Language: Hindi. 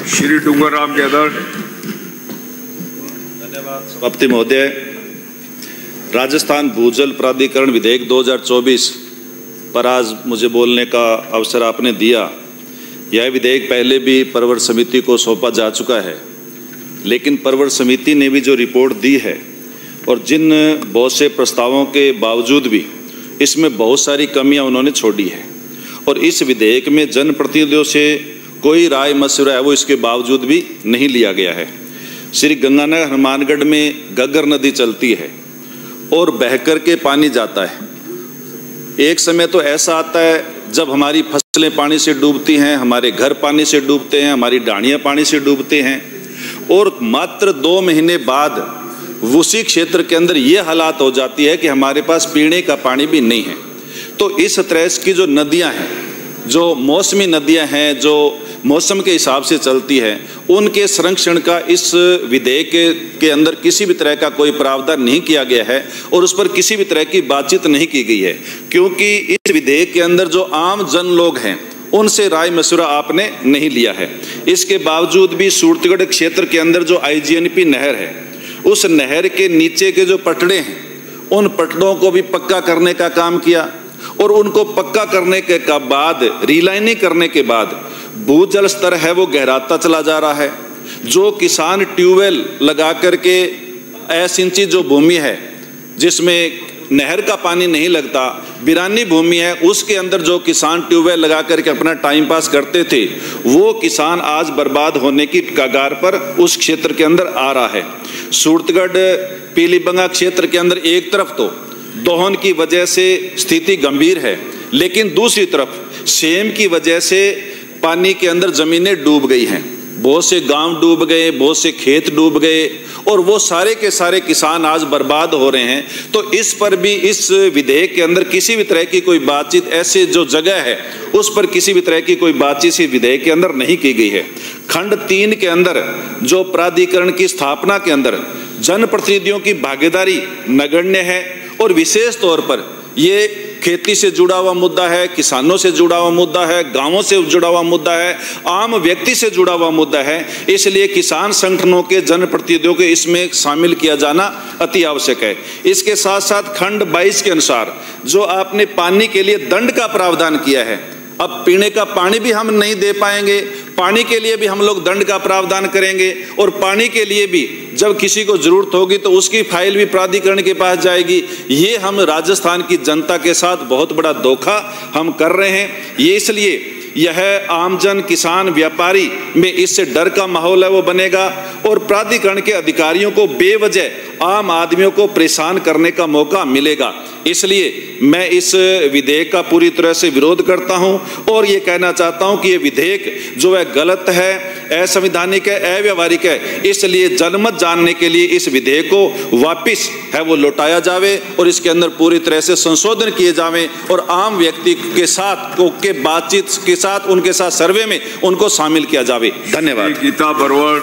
श्री डूंगरराम यादव। धन्यवाद सभापति महोदय। राजस्थान भूजल प्राधिकरण विधेयक 2024 पर आज मुझे बोलने का अवसर आपने दिया। यह विधेयक पहले भी परवर समिति को सौंपा जा चुका है, लेकिन परवर समिति ने भी जो रिपोर्ट दी है और जिन बहुत से प्रस्तावों के बावजूद भी इसमें बहुत सारी कमियां उन्होंने छोड़ी है और इस विधेयक में जनप्रतिनिधियों से कोई राय मशवरा है वो इसके बावजूद भी नहीं लिया गया है। श्री गंगानगर हनुमानगढ़ में घग्गर नदी चलती है और बहकर के पानी जाता है। एक समय तो ऐसा आता है जब हमारी फसलें पानी से डूबती हैं, हमारे घर पानी से डूबते हैं, हमारी डाणियाँ पानी से डूबते हैं और मात्र 2 महीने बाद उसी क्षेत्र के अंदर ये हालात हो जाती है कि हमारे पास पीने का पानी भी नहीं है। तो इस तरह की जो नदियाँ हैं, जो मौसमी नदियाँ हैं, जो मौसम के हिसाब से चलती है, उनके संरक्षण का इस विधेयक के अंदर किसी भी तरह का कोई प्रावधान नहीं किया गया है और उस पर किसी भी तरह की बातचीत नहीं की गई है, क्योंकि इस विधेयक के अंदर जो आम जन लोग हैं उनसे राय मशवरा आपने नहीं लिया है। इसके बावजूद भी सूरतगढ़ क्षेत्र के अंदर जो IGNP नहर है, उस नहर के नीचे के जो पटड़े हैं उन पटड़ों को भी पक्का करने का काम किया और उनको पक्का करने के बाद रिलाइनिंग करने के बाद भूजल स्तर है वो गहराता चला जा रहा है। जो किसान ट्यूबवेल लगा करके 1 इंची जो भूमि है जिसमें नहर का पानी नहीं लगता, बिरानी भूमि है, उसके अंदर जो किसान ट्यूबवेल लगा करके अपना टाइम पास करते थे, वो किसान आज बर्बाद होने की कगार पर उस क्षेत्र के अंदर आ रहा है। सूरतगढ़ पीलीबंगा क्षेत्र के अंदर एक तरफ तो दोहन की वजह से स्थिति गंभीर है, लेकिन दूसरी तरफ सेम की वजह से पानी के अंदर जमीनें डूब गई हैं। बहुत से गांव डूब गए, बहुत से खेत डूब गए और वो सारे के सारे किसान आज बर्बाद हो रहे हैं। तो इस पर भी इस विधेयक के अंदर किसी भी तरह की कोई बातचीत, ऐसे जो जगह है उस पर किसी भी तरह की कोई बातचीत इस विधेयक के अंदर नहीं की गई है। खंड 3 के अंदर जो प्राधिकरण की स्थापना के अंदर जनप्रतिनिधियों की भागीदारी नगण्य है और विशेष तौर पर ये खेती से जुड़ा हुआ मुद्दा है, किसानों से जुड़ा हुआ मुद्दा है, गांवों से जुड़ा हुआ मुद्दा है, आम व्यक्ति से जुड़ा हुआ मुद्दा है। इसलिए किसान संगठनों के जनप्रतिनिधियों को इसमें शामिल किया जाना अति आवश्यक है। इसके साथ साथ खंड 22 के अनुसार जो आपने पानी के लिए दंड का प्रावधान किया है, अब पीने का पानी भी हम नहीं दे पाएंगे, पानी के लिए भी हम लोग दंड का प्रावधान करेंगे और पानी के लिए भी जब किसी को जरूरत होगी तो उसकी फाइल भी प्राधिकरण के पास जाएगी। ये हम राजस्थान की जनता के साथ बहुत बड़ा धोखा हम कर रहे हैं। ये इसलिए यह आमजन, किसान, व्यापारी में इससे डर का माहौल है वो बनेगा और प्राधिकरण के अधिकारियों को बेवजह आम आदमियों को परेशान करने का मौका मिलेगा। इसलिए मैं इस विधेयक का पूरी तरह से विरोध करता हूं और ये कहना चाहता हूं कि ये विधेयक जो है गलत है, असंवैधानिक है, अव्यावहारिक है। इसलिए जनमत जानने के लिए इस विधेयक को वापस है वो लौटाया जावे और इसके अंदर पूरी तरह से संशोधन किए जावें और आम व्यक्ति के साथ के बातचीत के साथ उनके साथ सर्वे में उनको शामिल किया जावे। धन्यवाद। गीता बरवड़।